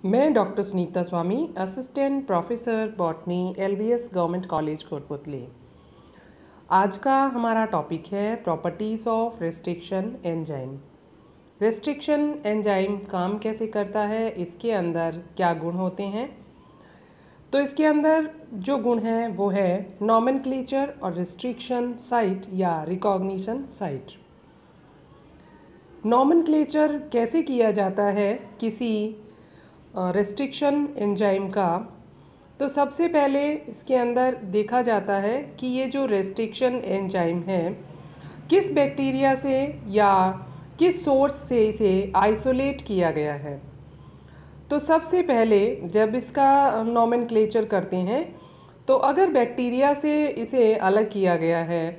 मैं doctor Sunita Swami, assistant professor botany, LBS government college Kotputli. आज का हमारा टॉपिक है properties of restriction enzyme. Restriction enzyme काम कैसे करता है, इसके अंदर क्या गुण होते हैं। तो इसके अंदर जो गुण हैं वो है नॉमेनक्लेचर और रिस्ट्रिक्शन साइट या रिकॉग्निशन साइट। नॉमेनक्लेचर कैसे किया जाता है किसी रेस्ट्रिक्शन एंजाइम का, तो सबसे पहले इसके अंदर देखा जाता है कि ये जो रेस्ट्रिक्शन एंजाइम है किस बैक्टीरिया से या किस सोर्स से इसे आइसोलेट किया गया है। तो सबसे पहले जब इसका नॉमेनक्लेचर करते हैं तो अगर बैक्टीरिया से इसे अलग किया गया है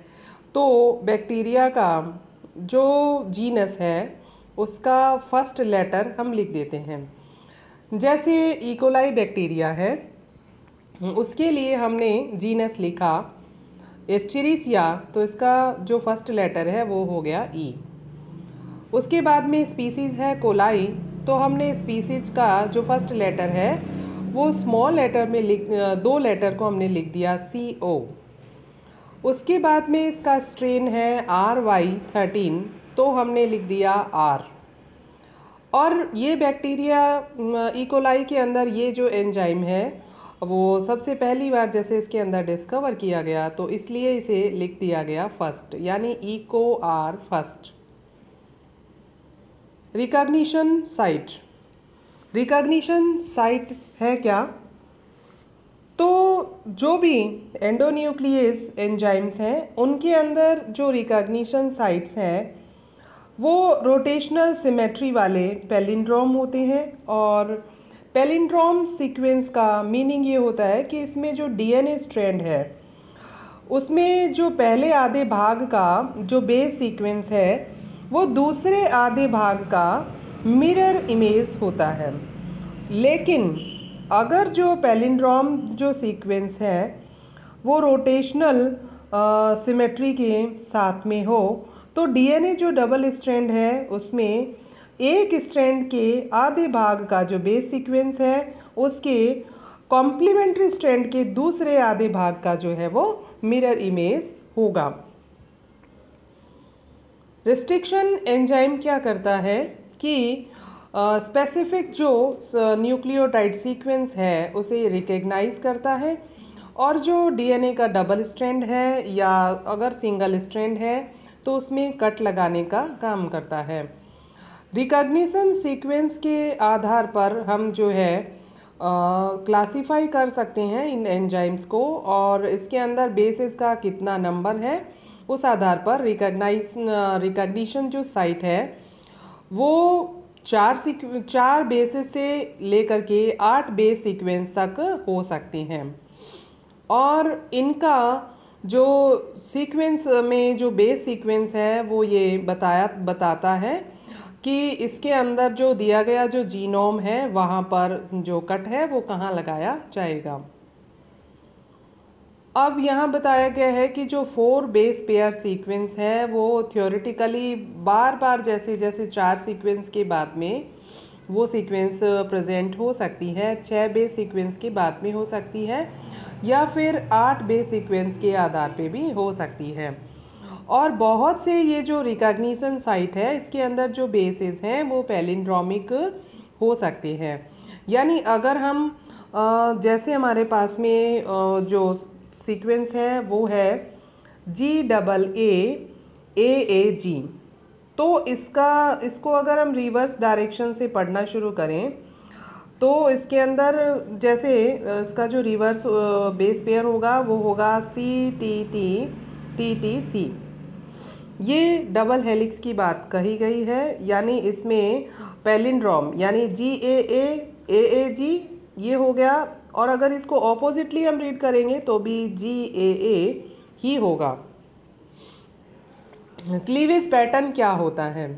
तो बैक्टीरिया का जो जीनस है उसका फर्स्ट लेटर हम लिख देते हैं। जैसे इकोलाई बैक्टीरिया है, उसके लिए हमने जीनस लिखा एस्चेरिचिया, तो इसका जो फर्स्ट लेटर है वो हो गया ई। उसके बाद में स्पीसीज़ है कोलाई, तो हमने स्पीसीज़ का जो फर्स्ट लेटर है वो स्मॉल लेटर में दो लेटर को हमने लिख दिया CO। उसके बाद में इसका स्ट्रेन है RY13, तो हमने लिख दिया R। और ये बैक्टीरिया इकोलाई के अंदर ये जो एंजाइम है वो सबसे पहली बार जैसे इसके अंदर डिस्कवर किया गया, तो इसलिए इसे लिख दिया गया फर्स्ट, यानी echo R first. Recognition site. Recognition site है क्या? तो जो भी एंडोन्यूक्लियस एंजाइम्स हैं उनके अंदर जो रिकॉग्निशन साइट्स हैं वो रोटेशनल सिमेट्री वाले पैलिंड्रोम होते हैं। और पैलिंड्रोम सीक्वेंस का मीनिंग ये होता है कि इसमें जो DNA स्ट्रैंड है उसमें जो पहले आधे भाग का जो बेस सीक्वेंस है वो दूसरे आधे भाग का मिरर इमेज होता है। लेकिन अगर जो पैलिंड्रोम जो सीक्वेंस है वो रोटेशनल सिमेट्री के साथ में हो तो DNA जो डबल स्ट्रैंड है उसमें एक स्ट्रैंड के आधे भाग का जो बेस सीक्वेंस है उसके कॉम्प्लीमेंट्री स्ट्रैंड के दूसरे आधे भाग का जो है वो मिरर इमेज होगा। रिस्ट्रिक्शन एंजाइम क्या करता है कि स्पेसिफिक जो न्यूक्लियोटाइड सीक्वेंस है उसे रिकग्नाइज करता है, और जो DNA का डबल स्ट्रैंड है या अगर सिंगल स्ट्रैंड है तो उसमें कट लगाने का काम करता है। रिकॉग्निशन सीक्वेंस के आधार पर हम जो है क्लासिफाई कर सकते हैं इन एंजाइम्स को, और इसके अंदर बेसिस का कितना नंबर है उस आधार पर रिकॉग्निशन जो साइट है वो चार बेसिस से लेकर के 8 बेस सीक्वेंस तक हो सकते हैं। और इनका जो सीक्वेंस में जो बेस सीक्वेंस है वो ये बताता है कि इसके अंदर जो दिया गया जो जीनोम है वहाँ पर जो कट है वो कहाँ लगाया जाएगा। अब यहाँ बताया गया है कि जो 4 बेस पेयर सीक्वेंस है वो थ्योरेटिकली बार बार जैसे जैसे 4 सीक्वेंस के बाद में वो सीक्वेंस प्रेजेंट हो सकती है, 6 बेस सीक्वेंस के बाद में हो सकती है, या फिर 8 बेस सीक्वेंस के आधार पे भी हो सकती है। और बहुत से ये जो रिकॉग्निशन साइट है इसके अंदर जो बेसेस हैं वो पैलिंड्रोमिक हो सकते हैं। यानी अगर हम जैसे हमारे पास में जो सीक्वेंस है वो है GAAAG, तो इसको अगर हम रिवर्स डायरेक्शन से पढ़ना शुरू करें तो इसके अंदर जैसे इसका जो रिवर्स बेस पेयर होगा वो होगा CTTTTC। ये डबल हेलिक्स की बात कही गई है, यानी इसमें पैलिंड्रोम यानी GAAAG ये हो गया, और अगर इसको ऑपोजिटली हम रीड करेंगे तो भी GAA ही होगा। क्लीवेज पैटर्न क्या होता है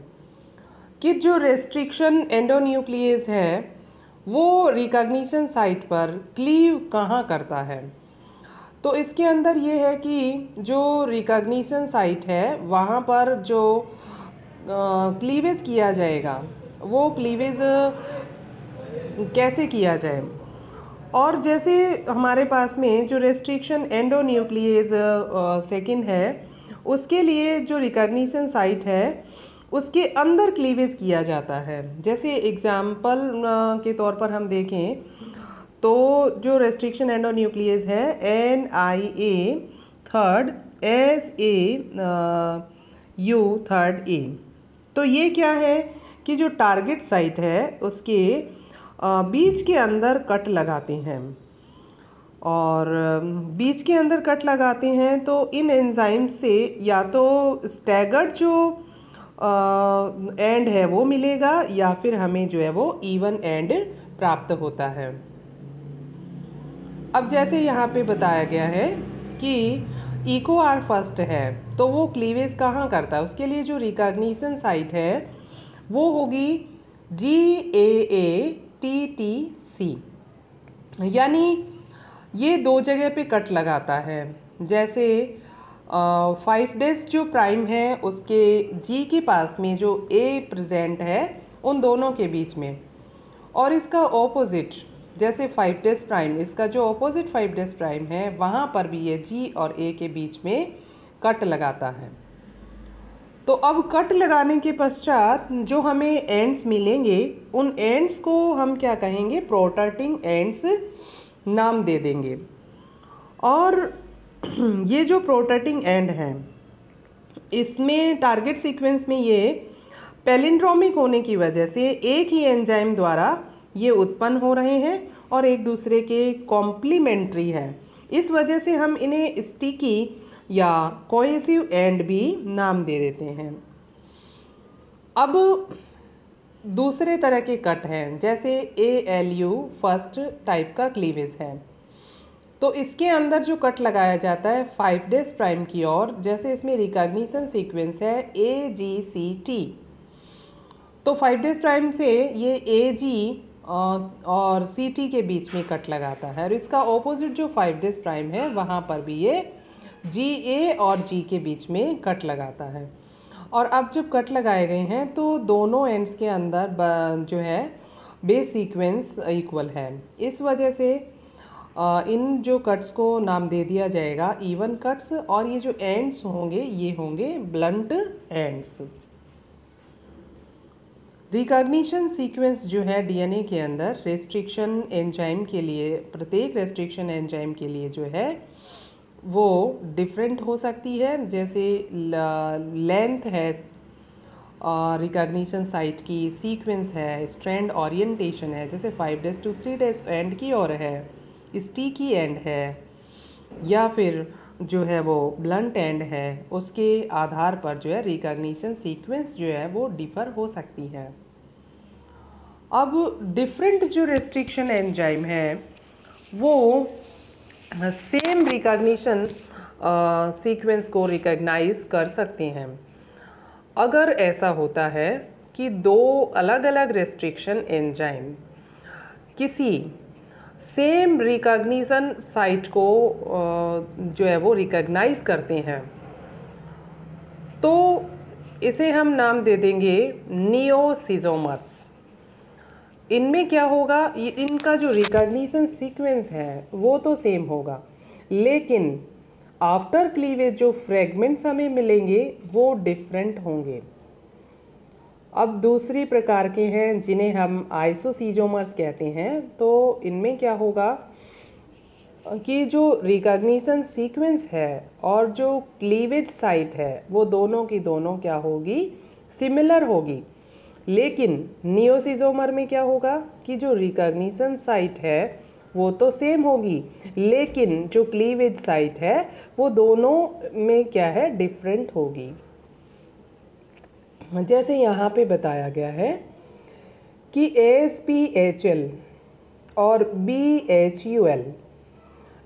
कि जो रेस्ट्रिक्शन एंडोन्यूक्लियस है वो रिकॉग्निशन साइट पर क्लीव कहाँ करता है। तो इसके अंदर ये है कि जो रिकॉग्निशन साइट है वहाँ पर जो क्लीवेज किया जाएगा वो क्लीवेज कैसे किया जाए। और जैसे हमारे पास में जो रेस्ट्रिक्शन एंडोन्यूक्लियेज सेकंड है, उसके लिए जो रिकॉग्निशन साइट है उसके अंदर क्लीवेज किया जाता है। जैसे एग्जाम्पल के तौर पर हम देखें तो जो रेस्ट्रिक्शन एंडोन्यूक्लियेज है NIA third SAU third A, तो ये क्या है कि जो टारगेट साइट है उसके बीच के अंदर कट लगाते हैं, और बीच के अंदर कट लगाते हैं तो इन एंजाइम से या तो स्टैगर्ड जो एंड है वो मिलेगा या फिर हमें जो है वो इवन एंड प्राप्त होता है। अब जैसे यहाँ पे बताया गया है कि EcoR फर्स्ट है तो वो क्लीवेज कहाँ करता है, उसके लिए जो रिकॉग्निशन साइट है वो होगी GAATTC, यानी ये दो जगह पे कट लगाता है। जैसे 5' जो प्राइम है उसके G के पास में जो A प्रेजेंट है उन दोनों के बीच में, और इसका ऑपोजिट जैसे 5' प्राइम, इसका जो ऑपोजिट 5' प्राइम है वहाँ पर भी ये G और A के बीच में कट लगाता है। तो अब कट लगाने के पश्चात जो हमें एंड्स मिलेंगे उन एंड्स को हम क्या कहेंगे, प्रोट्रैक्टिंग एंड्स नाम दे देंगे। और ये जो प्रोट्रैक्टिंग एंड है इसमें टारगेट सीक्वेंस में ये पैलिंड्रोमिक होने की वजह से एक ही एंजाइम द्वारा ये उत्पन्न हो रहे हैं और एक दूसरे के कॉम्प्लीमेंट्री है, इस वजह से हम इन्हें स्टिकी या कोहेसिव एंड भी नाम दे देते हैं। अब दूसरे तरह के कट हैं, जैसे ALU फर्स्ट टाइप का क्लीवेज है, तो इसके अंदर जो कट लगाया जाता है 5' प्राइम की ओर, जैसे इसमें रिकॉग्निशन सीक्वेंस है AGCT, तो 5' प्राइम से ये AG और CT के बीच में कट लगाता है, और इसका ऑपोजिट जो 5' प्राइम है वहाँ पर भी ये GA और G के बीच में कट लगाता है। और अब जब कट लगाए गए हैं तो दोनों एंड्स के अंदर जो है बेस सीक्वेंस इक्वल है, इस वजह से इन जो कट्स को नाम दे दिया जाएगा इवन कट्स, और ये जो एंड्स होंगे ये होंगे ब्लंट एंड्स। रिकॉग्निशन सीक्वेंस जो है DNA के अंदर रेस्ट्रिक्शन एंजाइम के लिए, प्रत्येक रेस्ट्रिक्शन एंजाइम के लिए जो है वो डिफरेंट हो सकती है। जैसे लेंथ है रिकॉग्निशन साइट की, सीक्वेंस है, स्ट्रैंड ओरिएंटेशन है, जैसे 5' to 3' एंड की ओर है, स्टिकी एंड है, या फिर जो है वो ब्लंट एंड है, उसके आधार पर जो है रिकॉग्निशन सीक्वेंस जो है वो डिफ़र हो सकती है। अब डिफरेंट जो रेस्ट्रिक्शन एंजाइम है वो सेम रिकॉग्निशन सीक्वेंस को रिकॉग्नाइज कर सकते हैं। अगर ऐसा होता है कि दो अलग अलग रेस्ट्रिक्शन एंजाइम किसी सेम रिकॉग्निशन साइट को जो है वो रिकॉग्नाइज करते हैं, तो इसे हम नाम दे देंगे नियोसिजोमर्स। इनमें क्या होगा, इनका जो रिकॉग्निशन सीक्वेंस है वो तो सेम होगा, लेकिन आफ्टर क्लीवेज जो फ्रेगमेंट्स हमें मिलेंगे वो डिफरेंट होंगे। अब दूसरी प्रकार के हैं जिन्हें हम आइसोसीजोमर्स कहते हैं, तो इनमें क्या होगा कि जो रिकॉग्निशन सीक्वेंस है और जो क्लीवेज साइट है वो दोनों की दोनों क्या होगी, सिमिलर होगी। लेकिन नियोसिजोमर में क्या होगा कि जो रिकॉग्निशन साइट है वो तो सेम होगी, लेकिन जो क्लीवेज साइट है वो दोनों में क्या है, डिफरेंट होगी। जैसे यहाँ पे बताया गया है कि ASPHL और BHUL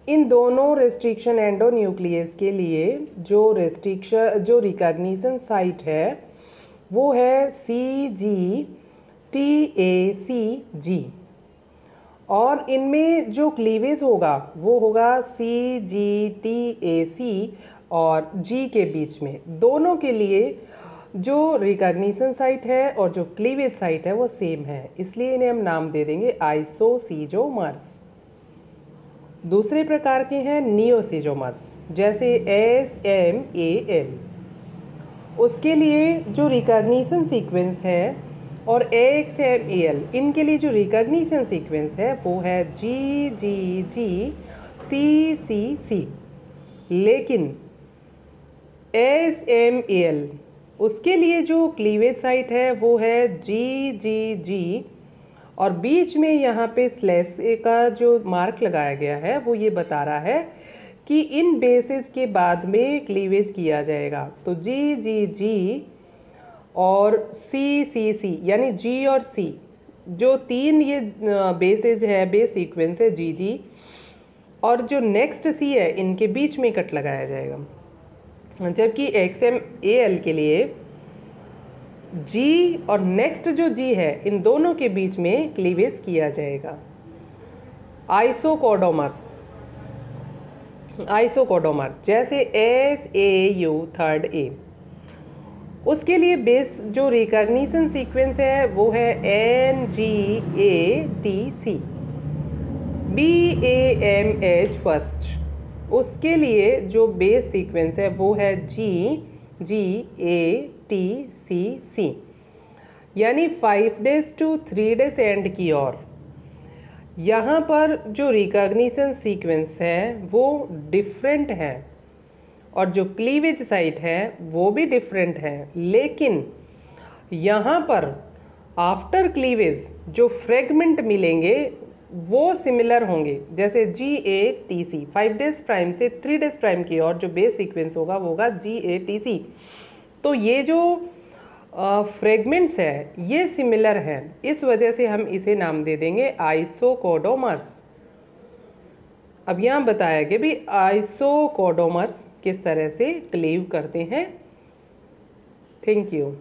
इन दोनों रेस्ट्रिक्शन एंडोन्यूक्लियस के लिए जो रिकॉग्निशन साइट है वो है CGTACG, और इनमें जो क्लीवेज होगा वो होगा CGTAC और G के बीच में। दोनों के लिए जो रिकॉग्निशन साइट है और जो क्लीवेज साइट है वो सेम है, इसलिए इन्हें हम नाम दे देंगे आइसोसीजोमर्स। दूसरे प्रकार के हैं नियोसीजोमर्स, जैसे SMAL। उसके लिए जो रिकॉग्निशन सीक्वेंस है और AXMAL, इनके लिए जो रिकॉग्निशन सीक्वेंस है वो है GGGCCC। लेकिन SMAL, उसके लिए जो क्लीवेज साइट है वो है GGG, और बीच में यहाँ पे स्लैश का जो मार्क लगाया गया है वो ये बता रहा है कि इन बेसिस के बाद में क्लीवेज किया जाएगा। तो GGG और CCC, यानी G और C, जो तीन ये बेसिस है, बेस सीक्वेंस है GG, और जो नेक्स्ट C है इनके बीच में कट लगाया जाएगा। जबकि XMAL के लिए G और नेक्स्ट जो G है इन दोनों के बीच में क्लीवेज किया जाएगा। आइसोकोडोमर जैसे SAU थर्ड A, उसके लिए बेस जो रिकॉग्निशन सीक्वेंस है वो है NGATC। BAMH फर्स्ट, उसके लिए जो बेस सीक्वेंस है वो है GGATCC, यानी 5 days to 3 days एंड की ओर। यहाँ पर जो रिकॉग्निशन सीक्वेंस है वो डिफरेंट है और जो क्लीवेज साइट है वो भी डिफरेंट है, लेकिन यहाँ पर आफ्टर क्लीवेज जो फ्रेगमेंट मिलेंगे वो सिमिलर होंगे। जैसे GATC 5 days प्राइम से 3 days प्राइम की और जो बेस सीक्वेंस होगा वो होगा GATC। तो ये जो फ्रेगमेंट्स है ये सिमिलर है, इस वजह से हम इसे नाम दे देंगे आइसोकोडोमर्स। अब यहाँ बताया कि भी आइसोकोडोमर्स किस तरह से क्लीव करते हैं। Thank you.